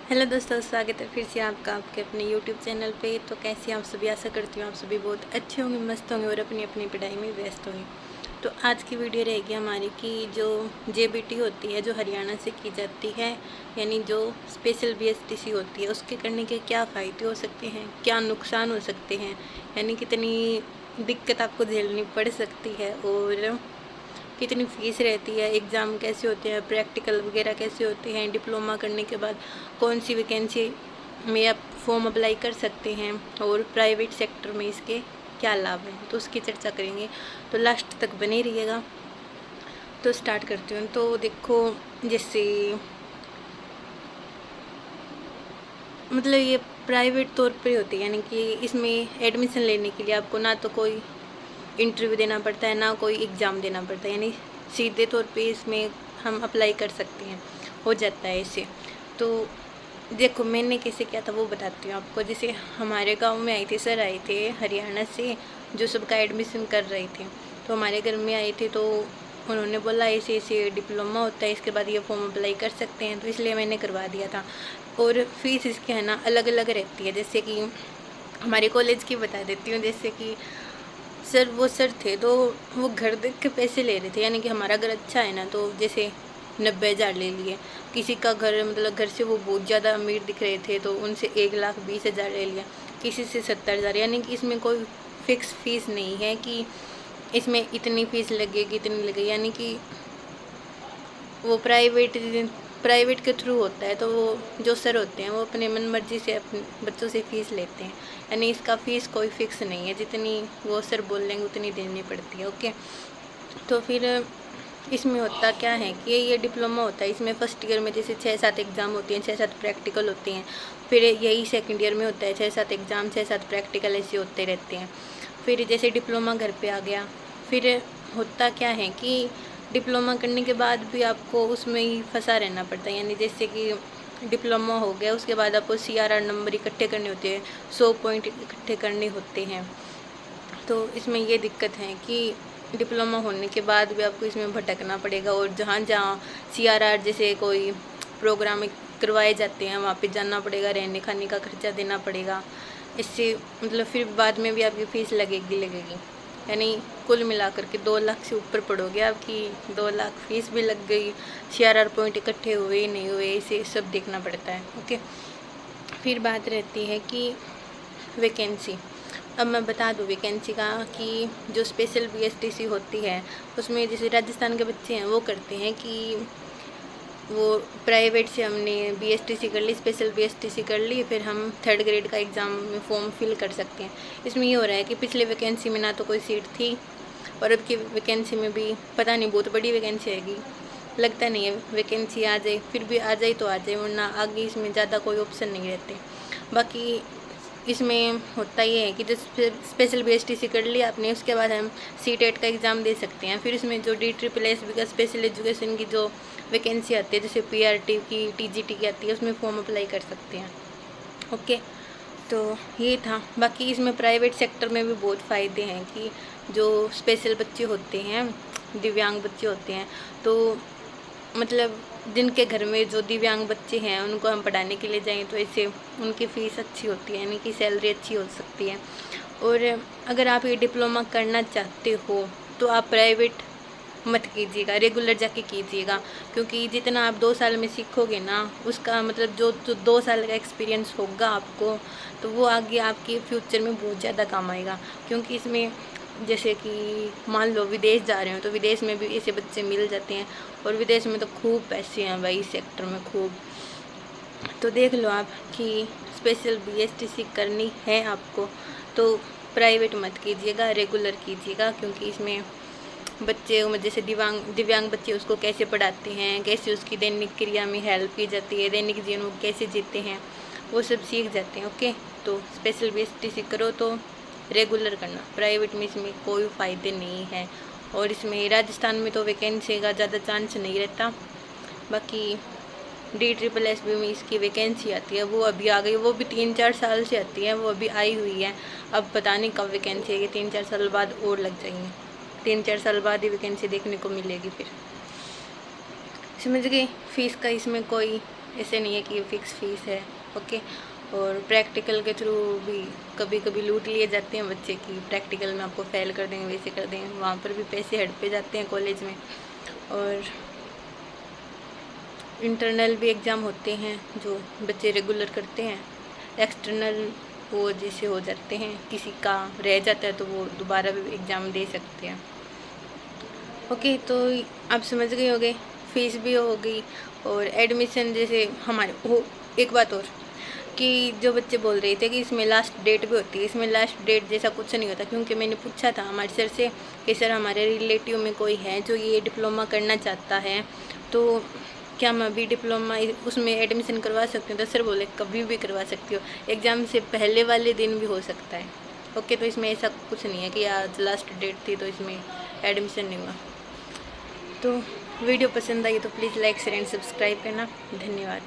Hello दोस्तों, स्वागत है फिर से आपका आपके अपने यूट्यूब चैनल पे। तो कैसे आप सभी, आशा करती हूँ आप सभी बहुत अच्छे होंगे, मस्त होंगे और अपनी अपनी पढ़ाई में व्यस्त होंगे। तो आज की वीडियो रहेगी हमारी कि जो जेबीटी होती है जो हरियाणा से की जाती है, यानी जो स्पेशल बीएसटीसी होती है, उसके करने के क्या फ़ायदे हो सकते हैं, क्या नुकसान हो सकते हैं, यानी कितनी दिक्कत आपको झेलनी पड़ सकती है और कितनी फ़ीस रहती है, एग्ज़ाम कैसे होते हैं, प्रैक्टिकल वगैरह कैसे होते हैं, डिप्लोमा करने के बाद कौन सी वैकेंसी में आप फॉर्म अप्लाई कर सकते हैं और प्राइवेट सेक्टर में इसके क्या लाभ हैं, तो उसकी चर्चा करेंगे। तो लास्ट तक बने रहिएगा। तो स्टार्ट करती हूँ। तो देखो, जैसे मतलब ये प्राइवेट तौर पे होती है, यानी कि इसमें एडमिशन लेने के लिए आपको ना तो कोई इंटरव्यू देना पड़ता है, ना कोई एग्ज़ाम देना पड़ता है, यानी सीधे तौर पे इसमें हम अप्लाई कर सकते हैं, हो जाता है इससे। तो देखो, मैंने कैसे किया था वो बताती हूँ आपको। जैसे हमारे गांव में आए थे सर, आए थे हरियाणा से, जो सबका एडमिशन कर रहे थे। तो हमारे घर में आए थे, तो उन्होंने बोला ऐसे ऐसे डिप्लोमा होता है, इसके बाद ये फॉर्म अप्लाई कर सकते हैं, तो इसलिए मैंने करवा दिया था। और फीस इसके है ना अलग अलग रहती है। जैसे कि हमारे कॉलेज की बता देती हूँ। जैसे कि वो सर थे, तो वो घर देख के पैसे ले रहे थे, यानी कि हमारा घर अच्छा है ना, तो जैसे 90,000 ले लिए। किसी का घर मतलब घर से वो बहुत ज़्यादा अमीर दिख रहे थे, तो उनसे 1,20,000 ले लिया, किसी से 70,000। यानी कि इसमें कोई फिक्स फीस नहीं है कि इसमें इतनी फ़ीस लगेगी इतनी लगेगी, यानी कि वो प्राइवेट के थ्रू होता है। तो वो जो सर होते हैं वो अपने मन मर्जी से अपने बच्चों से फ़ीस लेते हैं, यानी इसका फ़ीस कोई फ़िक्स नहीं है, जितनी वो सर बोल लेंगे उतनी देनी पड़ती है। ओके। तो फिर इसमें होता क्या है कि ये डिप्लोमा होता है, इसमें फर्स्ट ईयर में जैसे 6-7 एग्ज़ाम होती हैं, 6-7 प्रैक्टिकल होते हैं। फिर यही सेकंड ईयर में होता है, 6-7 एग्ज़ाम 6-7 प्रैक्टिकल ऐसे होते रहते हैं। फिर जैसे डिप्लोमा घर पे आ गया, फिर होता क्या है कि डिप्लोमा करने के बाद भी आपको उसमें ही फंसा रहना पड़ता है। यानी जैसे कि डिप्लोमा हो गया, उसके बाद आपको CRR नंबर इकट्ठे करने होते हैं, 100 पॉइंट इकट्ठे करने होते हैं। तो इसमें ये दिक्कत है कि डिप्लोमा होने के बाद भी आपको इसमें भटकना पड़ेगा, और जहाँ जहाँ CRR जैसे कोई प्रोग्राम करवाए जाते हैं वहाँ पे जाना पड़ेगा, रहने खाने का खर्चा देना पड़ेगा। इससे मतलब फिर बाद में भी आपकी फ़ीस लगेगी, यानी कुल मिलाकर के 2 लाख से ऊपर पड़ोगे आपकी। 2 लाख फीस भी लग गई, CRR पॉइंट इकट्ठे हुए नहीं हुए, इसे सब देखना पड़ता है। ओके। फिर बात रहती है कि वैकेंसी। अब मैं बता दूँ वैकेंसी का कि जो स्पेशल बीएसटीसी होती है उसमें जैसे राजस्थान के बच्चे हैं वो करते हैं कि वो प्राइवेट से हमने बीएसटीसी कर ली, स्पेशल बीएसटीसी कर ली, फिर हम 3rd ग्रेड का एग्ज़ाम में फॉर्म फिल कर सकते हैं। इसमें ये हो रहा है कि पिछले वैकेंसी में ना तो कोई सीट थी, और अब की वैकेंसी में भी पता नहीं, बहुत बड़ी वैकेंसी आएगी, लगता नहीं है वैकेंसी आ जाए, फिर भी आ जाए तो आ जाए, वरना आगे इसमें ज़्यादा कोई ऑप्शन नहीं रहते। बाकी इसमें होता ये है कि जब स्पेशल बीएसटीसी कर लिया आपने, उसके बाद हम CTET का एग्ज़ाम दे सकते हैं। फिर इसमें जो DSSS का स्पेशल एजुकेशन की जो वैकेंसी आती है, जैसे PRT की, TGT की आती है, उसमें फॉर्म अप्लाई कर सकते हैं। ओके। तो ये था। बाकी इसमें प्राइवेट सेक्टर में भी बहुत फ़ायदे हैं कि जो स्पेशल बच्चे होते हैं, दिव्यांग बच्चे होते हैं, तो मतलब जिनके घर में जो दिव्यांग बच्चे हैं उनको हम पढ़ाने के लिए जाएं तो ऐसे उनकी फ़ीस अच्छी होती है, यानी कि सैलरी अच्छी हो सकती है। और अगर आप ये डिप्लोमा करना चाहते हो तो आप प्राइवेट मत कीजिएगा, रेगुलर जाके कीजिएगा, क्योंकि जितना आप 2 साल में सीखोगे ना, उसका मतलब जो 2 साल का एक्सपीरियंस होगा आपको, तो वो आगे आपके फ्यूचर में बहुत ज़्यादा काम आएगा। क्योंकि इसमें जैसे कि मान लो विदेश जा रहे हो, तो विदेश में भी ऐसे बच्चे मिल जाते हैं, और विदेश में तो खूब पैसे हैं भाई, इस सेक्टर में खूब। तो देख लो आप कि स्पेशल बीएसटीसी करनी है आपको तो प्राइवेट मत कीजिएगा, रेगुलर कीजिएगा, क्योंकि इसमें बच्चे जैसे दिव्यांग बच्चे उसको कैसे पढ़ाते हैं, कैसे उसकी दैनिक क्रिया में हेल्प की जाती है, दैनिक जीवन को कैसे जीते हैं, वो सब सीख जाते हैं। ओके। तो स्पेशल बीएसटीसी करो तो रेगुलर करना, प्राइवेट में इसमें कोई फ़ायदे नहीं है। और इसमें राजस्थान में तो वैकेंसी का ज़्यादा चांस नहीं रहता। बाकी DSSS में इसकी वैकेंसी आती है, वो अभी आ गई, वो भी 3-4 साल से आती है, वो अभी आई हुई है। अब पता नहीं कब वैकेंसी आएगी, 3-4 साल बाद और लग जाएंगे, 3-4 साल बाद ही वैकेंसी देखने को मिलेगी। फिर समझ गए, फीस का इसमें कोई ऐसे नहीं है कि ये फ़िक्स फ़ीस है। ओके, और प्रैक्टिकल के थ्रू भी कभी कभी लूट लिए जाते हैं बच्चे की प्रैक्टिकल में आपको फ़ेल कर देंगे, वैसे कर देंगे, वहाँ पर भी पैसे हड़पे जाते हैं कॉलेज में। और इंटरनल भी एग्ज़ाम होते हैं जो बच्चे रेगुलर करते हैं। एक्सटर्नल वो जैसे हो जाते हैं, किसी का रह जाता है तो वो दोबारा भी एग्ज़ाम दे सकते हैं। ओके, तो आप समझ गए होंगे, फीस भी हो गई और एडमिशन जैसे हमारे वो। एक बात और कि जो बच्चे बोल रहे थे कि इसमें लास्ट डेट भी होती है, इसमें लास्ट डेट जैसा कुछ नहीं होता, क्योंकि मैंने पूछा था हमारे सर से कि सर हमारे रिलेटिव में कोई है जो ये डिप्लोमा करना चाहता है, तो क्या मैं अभी डिप्लोमा उसमें एडमिशन करवा सकती हूँ? तो सर बोले कभी भी करवा सकती हो, एग्ज़ाम से पहले वाले दिन भी हो सकता है। ओके, तो इसमें ऐसा कुछ नहीं है कि आज लास्ट डेट थी तो इसमें एडमिशन नहीं हुआ। तो वीडियो पसंद आई तो please like share and subscribe करना। धन्यवाद।